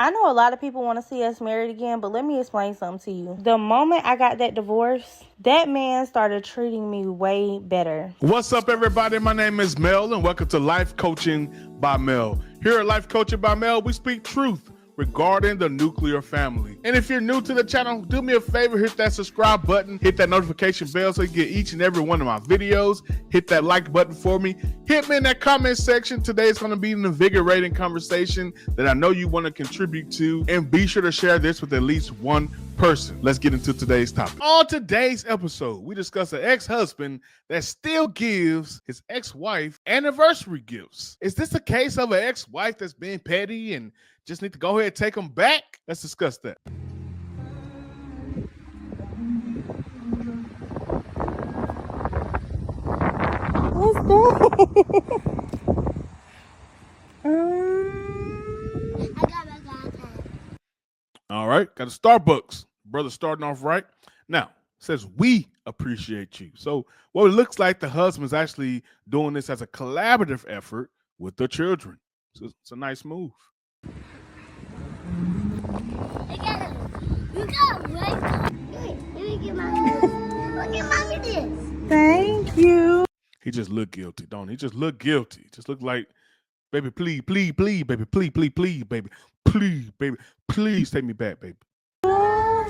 I know a lot of people want to see us married again, but let me explain something to you. The moment I got that divorce, that man started treating me way better. What's up, everybody? My name is Mel, and welcome to Life Coaching by Mel. Here at Life Coaching by Mel, we speak truth regarding the nuclear family. And if you're new to the channel, do me a favor, hit that subscribe button, hit that notification bell so you get each and every one of my videos. Hit that like button for me. Hit me in that comment section. Today is going to be an invigorating conversation that I know you want to contribute to, and be sure to share this with at least one person. Let's get into today's topic. On today's episode, we discuss an ex-husband that still gives his ex-wife anniversary gifts. Is this a case of an ex-wife that's being petty and just need to go ahead and take them back? Let's discuss that. What's that? All right, got a Starbucks. Brother starting off right. Now, says we appreciate you. So what it looks like, the husband's actually doing this as a collaborative effort with the children. So it's a nice move. Thank you. He just looked guilty, don't he? He just looked guilty. Just looked like, baby, please, please, please, baby, please, please, please, baby, please, baby, please take me back, baby. Oh.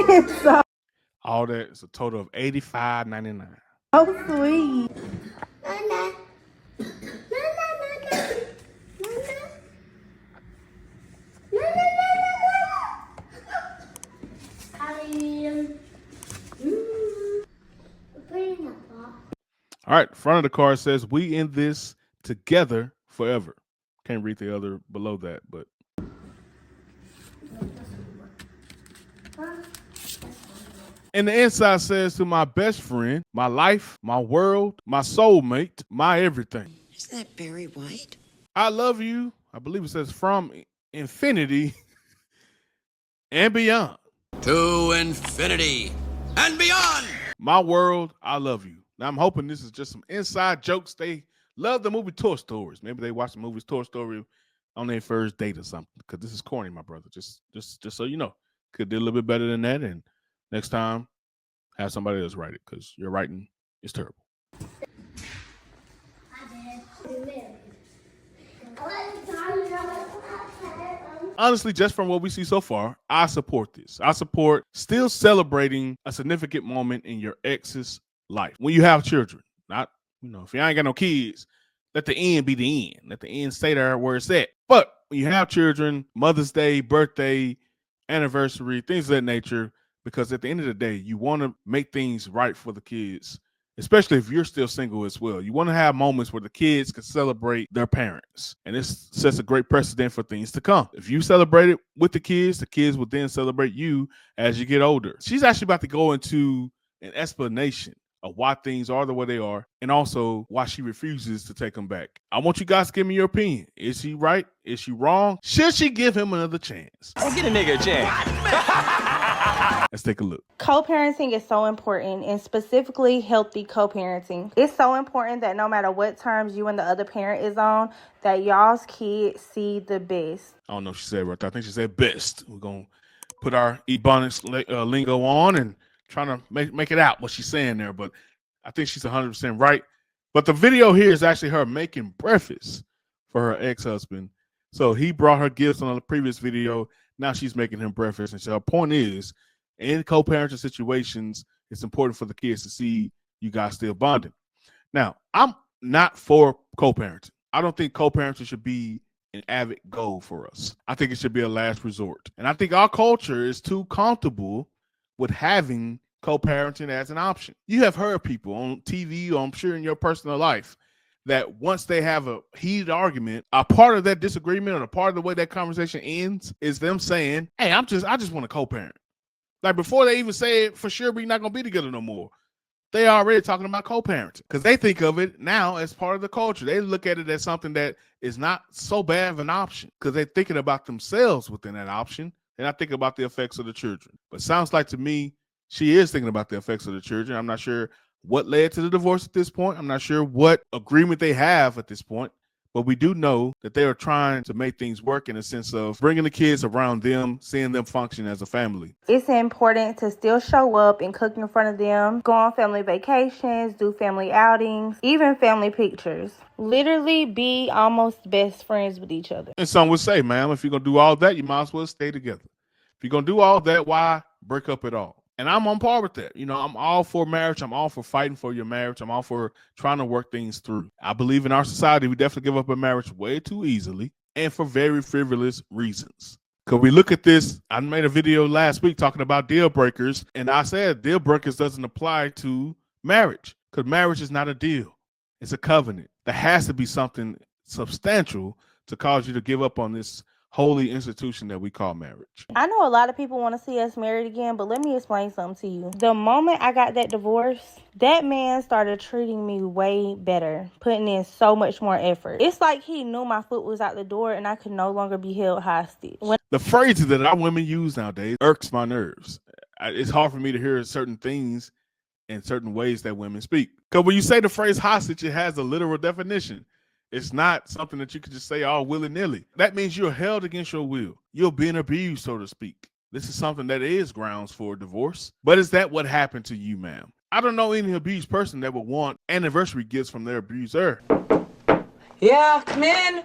That's so All that is a total of $85.99. sweet. All right, front of the card says, we in this together forever. Can't read the other below that, but. And the inside says, to my best friend, my life, my world, my soulmate, my everything. Isn't that Barry White? I love you. I believe it says from infinity and beyond. To infinity and beyond. My world, I love you. Now, I'm hoping this is just some inside jokes. They love the movie Toy Stories. Maybe they watch the movies Toy Story on their first date or something, because this is corny, my brother. Just so you know. Could do a little bit better than that, and next time, have somebody else write it, because your writing is terrible. Honestly, just from what we see so far, I support this. I support still celebrating a significant moment in your ex's life. When you have children, not, if you ain't got no kids, let the end be the end. Let the end stay there where it's at. But when you have children, Mother's Day, birthday, anniversary, things of that nature, because at the end of the day, you want to make things right for the kids, especially if you're still single as well. You want to have moments where the kids can celebrate their parents. And this sets a great precedent for things to come. If you celebrate it with the kids will then celebrate you as you get older. She's actually about to go into an explanation of why things are the way they are, and also why she refuses to take them back. I want you guys to give me your opinion. Is she right? Is she wrong? Should she give him another chance? Oh, get a nigga a chance. Let's take a look. Co-parenting is so important, and specifically healthy co-parenting. It's so important that no matter what terms you and the other parent is on, that y'all's kids see the best. I don't know if she said right there. I think she said best. We're going to put our Ebonics lingo on and trying to make it out what she's saying there, but I think she's 100% right. But the video here is actually her making breakfast for her ex-husband. So he brought her gifts on the previous video. Now she's making him breakfast. And so her point is, in co-parenting situations, it's important for the kids to see you guys still bonding. Now, I'm not for co-parenting. I don't think co-parenting should be an avid goal for us. I think it should be a last resort. And I think our culture is too comfortable with having co-parenting as an option. You have heard people on TV, or I'm sure in your personal life, that once they have a heated argument, a part of that disagreement or a part of the way that conversation ends is them saying, hey, I just want to co-parent. Like, before they even say it, for sure we're not going to be together no more, they are already talking about co-parenting, because they think of it now as part of the culture. They look at it as something that is not so bad of an option, because they're thinking about themselves within that option. And I think about the effects of the children. But sounds like to me, she is thinking about the effects of the children. I'm not sure what led to the divorce at this point. I'm not sure what agreement they have at this point, but we do know that they are trying to make things work in a sense of bringing the kids around them, seeing them function as a family. It's important to still show up and cook in front of them, go on family vacations, do family outings, even family pictures. Literally be almost best friends with each other. And some would say, ma'am, if you're going to do all that, you might as well stay together. If you're going to do all that, why break up at all? And I'm on par with that. You know, I'm all for marriage. I'm all for fighting for your marriage. I'm all for trying to work things through. I believe in our society, we definitely give up a marriage way too easily and for very frivolous reasons. Because we look at this, I made a video last week talking about deal breakers, and I said deal breakers doesn't apply to marriage because marriage is not a deal. It's a covenant. There has to be something substantial to cause you to give up on this holy institution that we call marriage. I know a lot of people want to see us married again, but let me explain something to you. The moment I got that divorce, that man started treating me way better, putting in so much more effort. It's like he knew my foot was out the door and I could no longer be held hostage. The phrases that our women use nowadays irks my nerves. It's hard for me to hear certain things in certain ways that women speak. Because when you say the phrase hostage, it has a literal definition. It's not something that you can just say all willy-nilly. That means you're held against your will. You're being abused, so to speak. This is something that is grounds for divorce. But is that what happened to you, ma'am? I don't know any abused person that would want anniversary gifts from their abuser. Yeah, come in.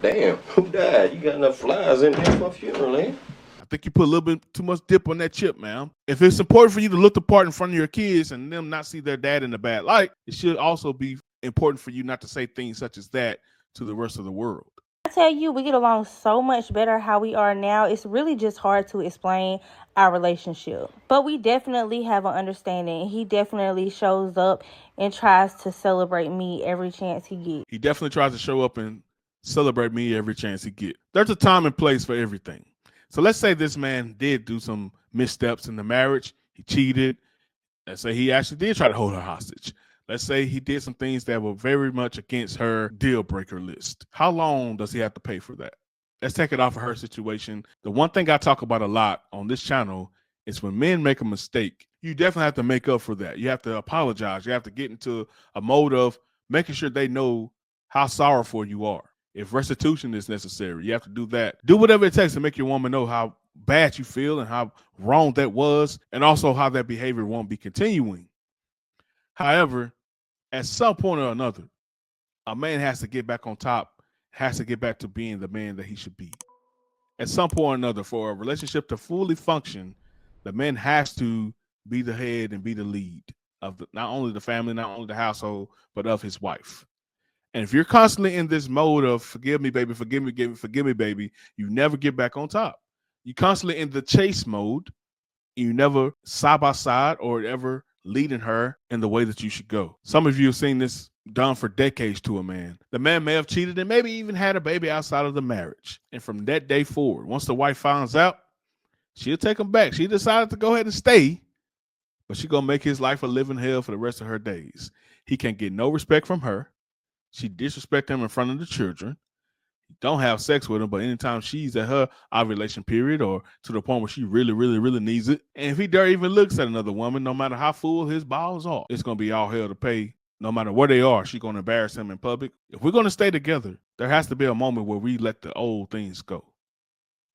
Damn, who died? You got enough flies in here for a funeral, eh? I think you put a little bit too much dip on that chip, ma'am. If it's important for you to look the part in front of your kids and them not see their dad in a bad light, it should also be important for you not to say things such as that to the rest of the world. I tell you, we get along so much better how we are now. It's really just hard to explain our relationship. But we definitely have an understanding. He definitely shows up and tries to celebrate me every chance he gets. He definitely tries to show up and celebrate me every chance he gets. There's a time and place for everything. So let's say this man did do some missteps in the marriage. He cheated. Let's say he actually did try to hold her hostage. Let's say he did some things that were very much against her deal breaker list. How long does he have to pay for that? Let's take it off of her situation. The one thing I talk about a lot on this channel is when men make a mistake, you definitely have to make up for that. You have to apologize. You have to get into a mode of making sure they know how sorrowful you are. If restitution is necessary, you have to do that. Do whatever it takes to make your woman know how bad you feel and how wrong that was, and also how that behavior won't be continuing. However, at some point or another, a man has to get back on top, has to get back to being the man that he should be. At some point or another, for a relationship to fully function, the man has to be the head and be the lead of not only the family, not only the household, but of his wife. And if you're constantly in this mode of forgive me, baby, forgive me, baby, you never get back on top. You're constantly in the chase mode. You never side by side or ever leading her in the way that you should go. Some of you have seen this done for decades to a man. The man may have cheated and maybe even had a baby outside of the marriage. And from that day forward, once the wife finds out, she'll take him back. She decided to go ahead and stay, but she's going to make his life a living hell for the rest of her days. He can't get no respect from her. She disrespect him in front of the children. Don't have sex with him, but anytime she's at her ovulation period or to the point where she really, really, really needs it, and if he dare even looks at another woman, no matter how full his balls are, it's going to be all hell to pay. No matter where they are, she's going to embarrass him in public. If we're going to stay together, there has to be a moment where we let the old things go.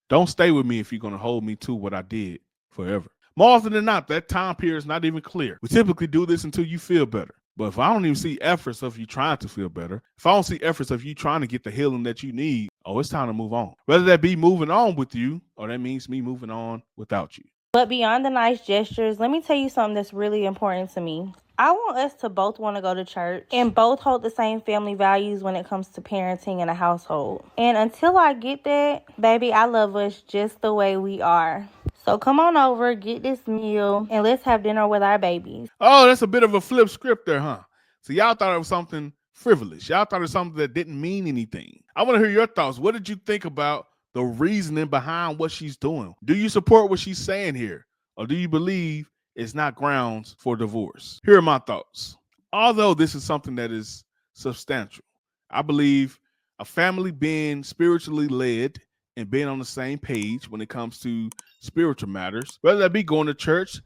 Don't stay with me if you're going to hold me to what I did forever. More often than not, that time period is not even clear. We typically do this until you feel better. But if I don't even see efforts of you trying to feel better, if I don't see efforts of you trying to get the healing that you need, oh, it's time to move on. Whether that be moving on with you, or that means me moving on without you. But beyond the nice gestures, let me tell you something that's really important to me. I want us to both want to go to church and both hold the same family values when it comes to parenting in a household. And until I get that, baby, I love us just the way we are. So come on over, get this meal, and let's have dinner with our babies. Oh, that's a bit of a flip script there, huh? So y'all thought it was something frivolous. Y'all thought it was something that didn't mean anything. I want to hear your thoughts. What did you think about the reasoning behind what she's doing? Do you support what she's saying here? Or do you believe it's not grounds for divorce? Here are my thoughts. Although this is something that is substantial, I believe a family being spiritually led and being on the same page when it comes to spiritual matters, whether that be going to church,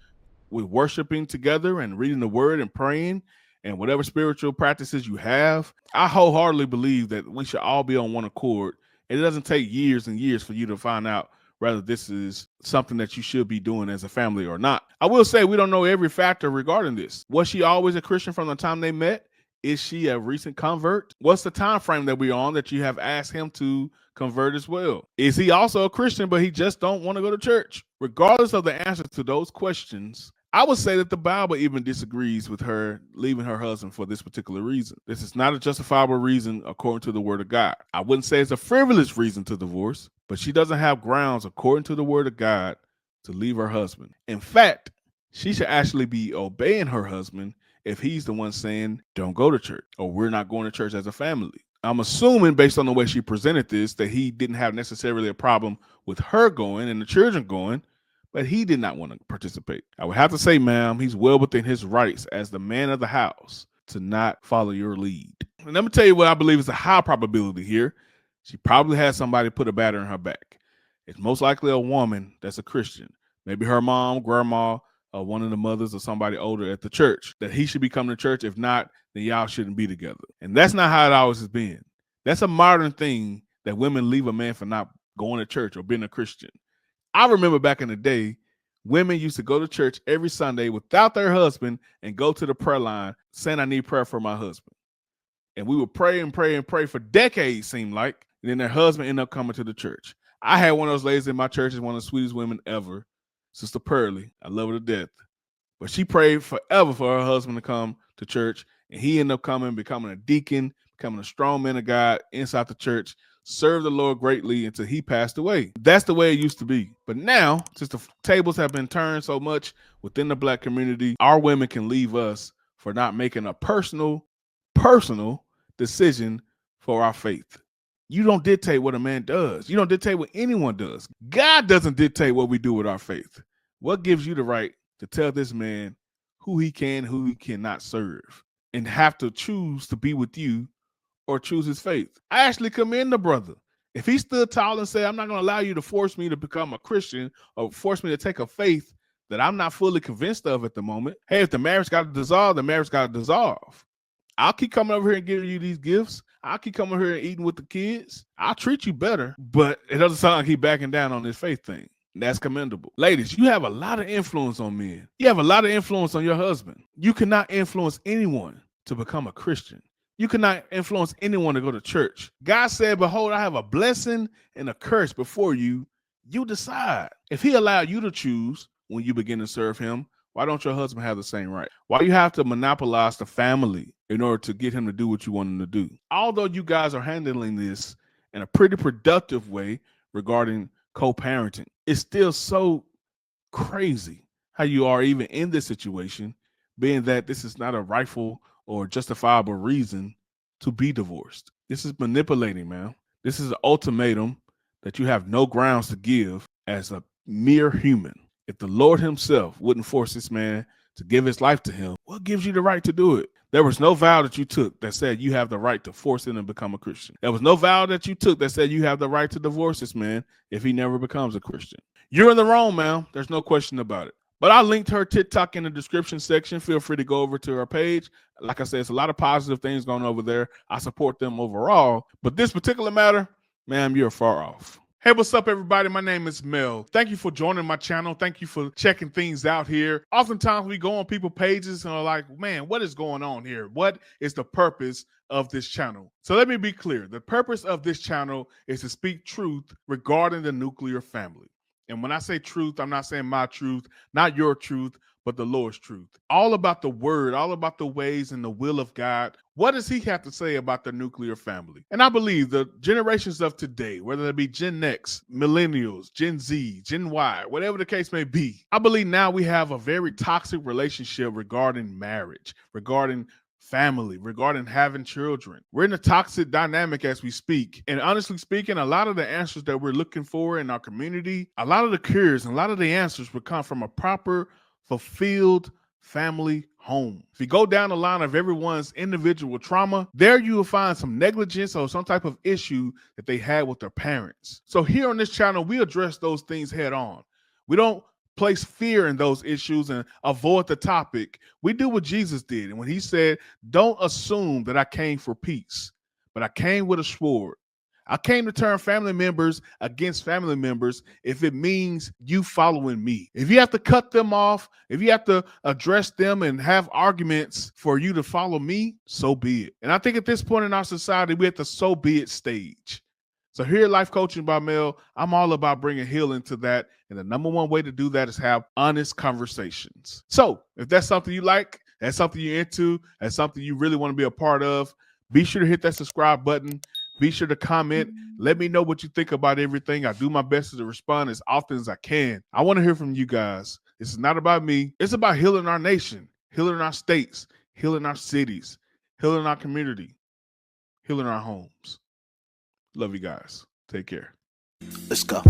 with worshiping together and reading the word and praying and whatever spiritual practices you have, I wholeheartedly believe that we should all be on one accord. And it doesn't take years and years for you to find out whether this is something that you should be doing as a family or not. I will say we don't know every factor regarding this. Was she always a Christian from the time they met? Is she a recent convert? What's the time frame that we're on that you have asked him to convert as well? Is he also a Christian, but he just don't want to go to church? Regardless of the answer to those questions, I would say that the Bible even disagrees with her leaving her husband for this particular reason. This is not a justifiable reason according to the word of God. I wouldn't say it's a frivolous reason to divorce, but she doesn't have grounds according to the word of God to leave her husband. In fact, she should actually be obeying her husband if he's the one saying, don't go to church, or we're not going to church as a family. I'm assuming, based on the way she presented this, that he didn't have necessarily a problem with her going and the children going, but he did not want to participate. I would have to say, ma'am, he's well within his rights as the man of the house to not follow your lead. And let me tell you what I believe is a high probability here. She probably had somebody put a batter in her back. It's most likely a woman that's a Christian. Maybe her mom, grandma, or one of the mothers or somebody older at the church, that he should be coming to church. If not, then y'all shouldn't be together. And that's not how it always has been. That's a modern thing that women leave a man for not going to church or being a Christian. I remember back in the day, women used to go to church every Sunday without their husband and go to the prayer line saying, I need prayer for my husband. And we would pray and pray and pray for decades, seemed like. And then their husband ended up coming to the church. I had one of those ladies in my church, is one of the sweetest women ever, Sister Pearlie. I love her to death. But she prayed forever for her husband to come to church. And he ended up coming, becoming a deacon, becoming a strong man of God inside the church, served the Lord greatly until he passed away. That's the way it used to be. But now, since the tables have been turned so much within the Black community, our women can leave us for not making a personal decision for our faith. You don't dictate what a man does. You don't dictate what anyone does. God doesn't dictate what we do with our faith. What gives you the right to tell this man who he can, who he cannot serve, and have to choose to be with you or choose his faith? I actually commend the brother. If he stood tall and said, I'm not going to allow you to force me to become a Christian or force me to take a faith that I'm not fully convinced of at the moment. Hey, if the marriage got to dissolve, the marriage got to dissolve. I'll keep coming over here and giving you these gifts. I'll keep coming here and eating with the kids. I'll treat you better, but it doesn't sound like he's backing down on this faith thing. That's commendable. Ladies, you have a lot of influence on men. You have a lot of influence on your husband. You cannot influence anyone to become a Christian. You cannot influence anyone to go to church. God said, behold, I have a blessing and a curse before you. You decide. If he allowed you to choose when you begin to serve him, why don't your husband have the same right? Why you have to monopolize the family in order to get him to do what you want him to do? Although you guys are handling this in a pretty productive way regarding co-parenting, it's still so crazy how you are even in this situation, being that this is not a rightful or justifiable reason to be divorced. This is manipulating, man. This is an ultimatum that you have no grounds to give as a mere human. If the Lord himself wouldn't force this man to give his life to him, what gives you the right to do it? There was no vow that you took that said you have the right to force him to become a Christian. There was no vow that you took that said you have the right to divorce this man if he never becomes a Christian. You're in the wrong, man. There's no question about it. But I linked her TikTok in the description section. Feel free to go over to her page. Like I said, it's a lot of positive things going over there. I support them overall. But this particular matter, ma'am, you're far off. Hey, what's up, everybody? My name is Mel. Thank you for joining my channel. Thank you for checking things out here. Oftentimes, we go on people's pages and are like, man, what is going on here? What is the purpose of this channel? So let me be clear. The purpose of this channel is to speak truth regarding the nuclear family. And when I say truth, I'm not saying my truth, not your truth, but the Lord's truth. All about the word, all about the ways and the will of God. What does he have to say about the nuclear family? And I believe the generations of today, whether it be Gen X, millennials, Gen Z, Gen Y, whatever the case may be, I believe now we have a very toxic relationship regarding marriage, regarding family, regarding having children. We're in a toxic dynamic as we speak. And honestly speaking, a lot of the answers that we're looking for in our community, a lot of the cures and a lot of the answers would come from a proper, fulfilled family home. If you go down the line of everyone's individual trauma, there you will find some negligence or some type of issue that they had with their parents. So here on this channel, we address those things head on. We don't place fear in those issues and avoid the topic. We do what Jesus did. And when he said, don't assume that I came for peace, but I came with a sword. I came to turn family members against family members if it means you following me. If you have to cut them off, if you have to address them and have arguments for you to follow me, so be it. And I think at this point in our society, we're at the so be it stage. So here at Life Coaching by Mel, I'm all about bringing healing to that. And the number one way to do that is have honest conversations. So if that's something you like, that's something you're into, that's something you really want to be a part of, be sure to hit that subscribe button. Be sure to comment. Let me know what you think about everything. I do my best to respond as often as I can. I want to hear from you guys. This is not about me. It's about healing our nation, healing our states, healing our cities, healing our community, healing our homes. Love you guys. Take care. Let's go.